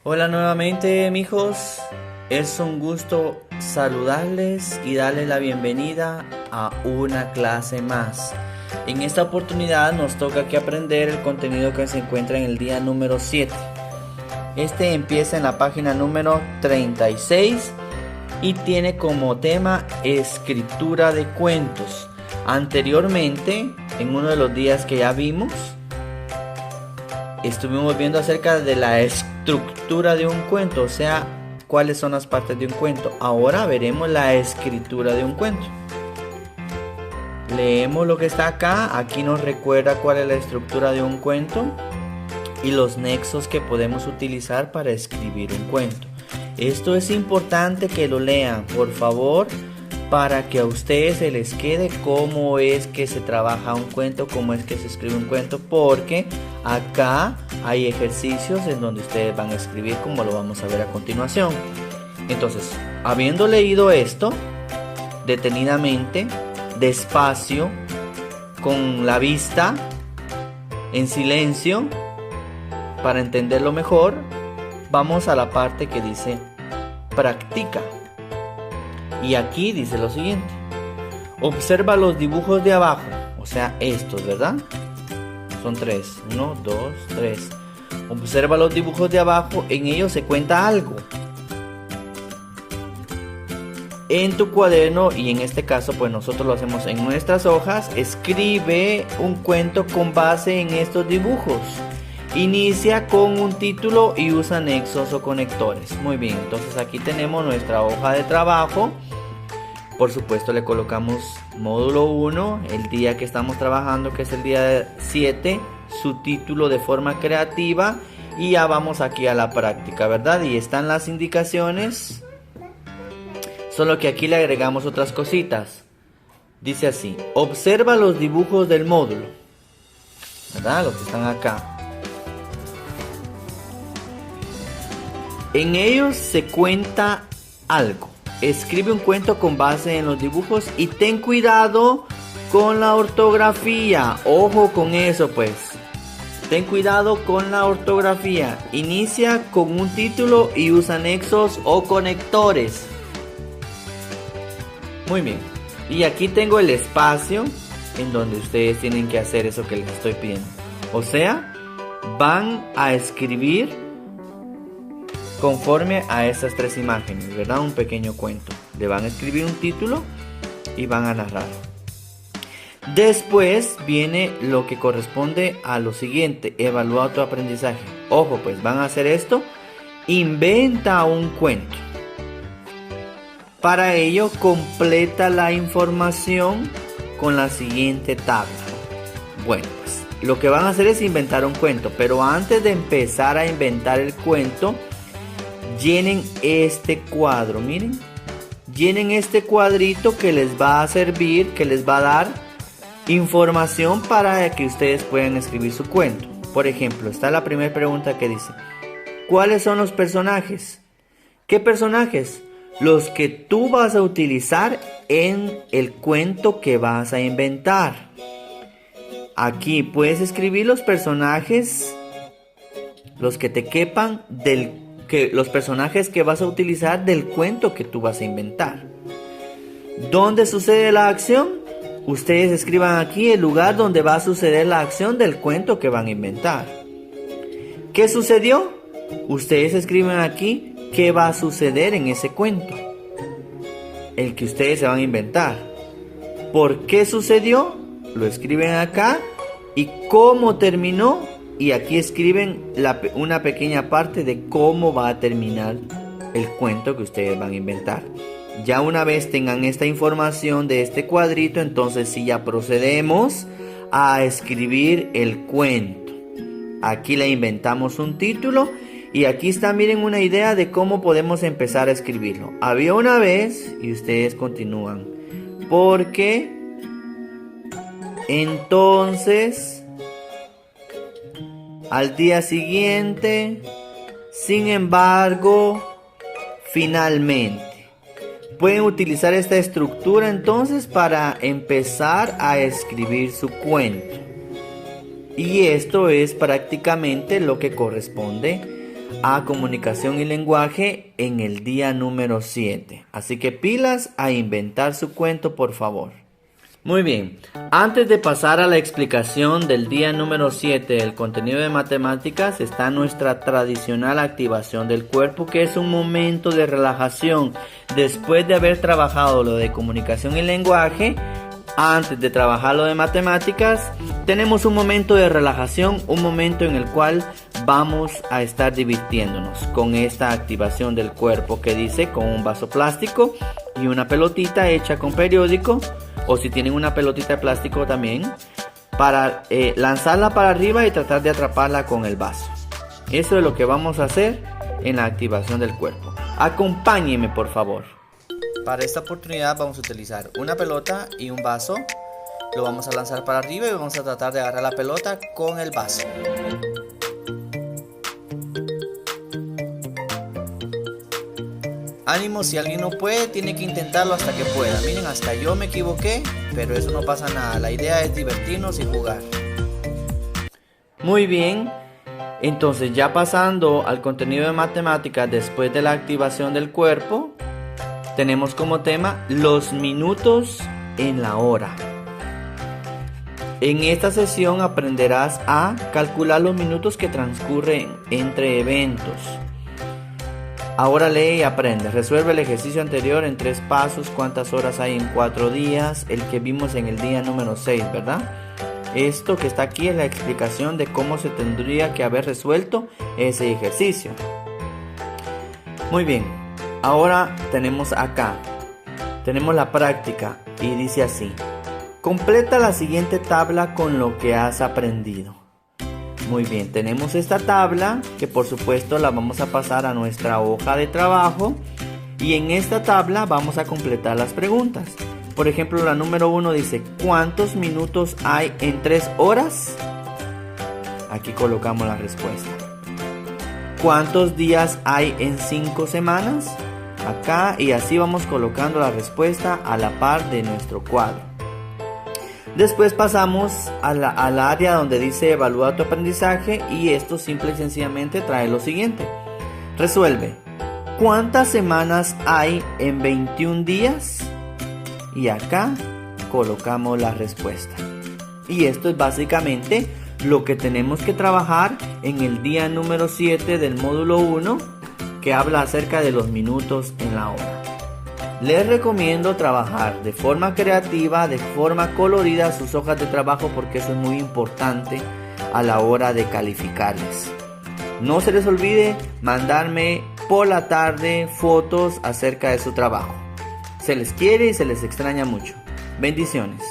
Hola nuevamente, mijos. Es un gusto saludarles y darles la bienvenida a una clase más. En esta oportunidad nos toca que aprender el contenido que se encuentra en el día número 7. Este empieza en la página número 36 y tiene como tema escritura de cuentos. Anteriormente, en uno de los días que ya vimos, estuvimos viendo acerca de la estructura de un cuento, o sea, cuáles son las partes de un cuento. Ahora veremos la escritura de un cuento. Leemos lo que está acá. Aquí nos recuerda cuál es la estructura de un cuento y los nexos que podemos utilizar para escribir un cuento. Esto es importante que lo lean, por favor, para que a ustedes se les quede cómo es que se trabaja un cuento, cómo es que se escribe un cuento, porque acá hay ejercicios en donde ustedes van a escribir, como lo vamos a ver a continuación. Entonces, habiendo leído esto detenidamente, despacio, con la vista en silencio, para entenderlo mejor, vamos a la parte que dice practica. Y aquí dice lo siguiente: observa los dibujos de abajo, o sea, estos, ¿verdad? Son 3, 1, 2, 3. Observa los dibujos de abajo, en ellos se cuenta algo. En tu cuaderno, y en este caso pues nosotros lo hacemos en nuestras hojas, escribe un cuento con base en estos dibujos. Inicia con un título y usa nexos o conectores. Muy bien, entonces aquí tenemos nuestra hoja de trabajo. Por supuesto le colocamos módulo 1, el día que estamos trabajando, que es el día 7, su título de forma creativa, y ya vamos aquí a la práctica, ¿verdad? Y están las indicaciones, solo que aquí le agregamos otras cositas. Dice así: observa los dibujos del módulo, ¿verdad? Los que están acá. En ellos se cuenta algo. Escribe un cuento con base en los dibujos y ten cuidado con la ortografía. Ojo con eso, pues. Ten cuidado con la ortografía. Inicia con un título y usa nexos o conectores. Muy bien. Y aquí tengo el espacio en donde ustedes tienen que hacer eso que les estoy pidiendo. O sea, van a escribir conforme a estas 3 imágenes, ¿verdad? Un pequeño cuento. Le van a escribir un título y van a narrar. Después viene lo que corresponde a lo siguiente: evalúa tu aprendizaje. Ojo, pues van a hacer esto. Inventa un cuento. Para ello, completa la información con la siguiente tabla. Bueno, pues lo que van a hacer es inventar un cuento, pero antes de empezar a inventar el cuento, llenen este cuadro, miren. Llenen este cuadrito que les va a servir, que les va a dar información para que ustedes puedan escribir su cuento. Por ejemplo, está la primera pregunta que dice: ¿cuáles son los personajes? ¿Qué personajes? Los que tú vas a utilizar en el cuento que vas a inventar. Aquí puedes escribir los personajes, los que te quepan los personajes que vas a utilizar del cuento que tú vas a inventar. ¿Dónde sucede la acción? Ustedes escriban aquí el lugar donde va a suceder la acción del cuento que van a inventar. ¿Qué sucedió? Ustedes escriben aquí qué va a suceder en ese cuento, el que ustedes se van a inventar. ¿Por qué sucedió? Lo escriben acá. ¿Y cómo terminó? Y aquí escriben una pequeña parte de cómo va a terminar el cuento que ustedes van a inventar. Ya una vez tengan esta información de este cuadrito, entonces sí ya procedemos a escribir el cuento. Aquí le inventamos un título y aquí está, miren, una idea de cómo podemos empezar a escribirlo. Había una vez, y ustedes continúan. Porque entonces, al día siguiente, sin embargo, finalmente. Pueden utilizar esta estructura entonces para empezar a escribir su cuento. Y esto es prácticamente lo que corresponde a comunicación y lenguaje en el día número 7. Así que pilas a inventar su cuento, por favor. Muy bien, antes de pasar a la explicación del día número 7 del contenido de matemáticas, está nuestra tradicional activación del cuerpo, que es un momento de relajación. Después de haber trabajado lo de comunicación y lenguaje, antes de trabajar lo de matemáticas, tenemos un momento de relajación, un momento en el cual vamos a estar divirtiéndonos con esta activación del cuerpo, que dice con un vaso plástico y una pelotita hecha con periódico, o si tienen una pelotita de plástico también, para lanzarla para arriba y tratar de atraparla con el vaso. Eso es lo que vamos a hacer en la activación del cuerpo. Acompáñenme, por favor. Para esta oportunidad vamos a utilizar una pelota y un vaso. Lo vamos a lanzar para arriba y vamos a tratar de agarrar la pelota con el vaso. Ánimo, si alguien no puede, tiene que intentarlo hasta que pueda. Miren, hasta yo me equivoqué, pero eso no pasa nada. La idea es divertirnos y jugar. Muy bien, entonces ya pasando al contenido de matemáticas después de la activación del cuerpo, tenemos como tema los minutos en la hora. En esta sesión aprenderás a calcular los minutos que transcurren entre eventos. Ahora lee y aprende. Resuelve el ejercicio anterior en 3 pasos. ¿Cuántas horas hay en 4 días? El que vimos en el día número 6, ¿verdad? Esto que está aquí es la explicación de cómo se tendría que haber resuelto ese ejercicio. Muy bien. Ahora tenemos acá. Tenemos la práctica y dice así. Completa la siguiente tabla con lo que has aprendido. Muy bien, tenemos esta tabla que por supuesto la vamos a pasar a nuestra hoja de trabajo y en esta tabla vamos a completar las preguntas. Por ejemplo, la número 1 dice, ¿cuántos minutos hay en 3 horas? Aquí colocamos la respuesta. ¿Cuántos días hay en 5 semanas? Acá, y así vamos colocando la respuesta a la par de nuestro cuadro. Después pasamos al área donde dice evalúa tu aprendizaje y esto simple y sencillamente trae lo siguiente. Resuelve. ¿Cuántas semanas hay en 21 días? Y acá colocamos la respuesta. Y esto es básicamente lo que tenemos que trabajar en el día número 7 del módulo 1, que habla acerca de los minutos en la hora. Les recomiendo trabajar de forma creativa, de forma colorida sus hojas de trabajo, porque eso es muy importante a la hora de calificarles. No se les olvide mandarme por la tarde fotos acerca de su trabajo. Se les quiere y se les extraña mucho. Bendiciones.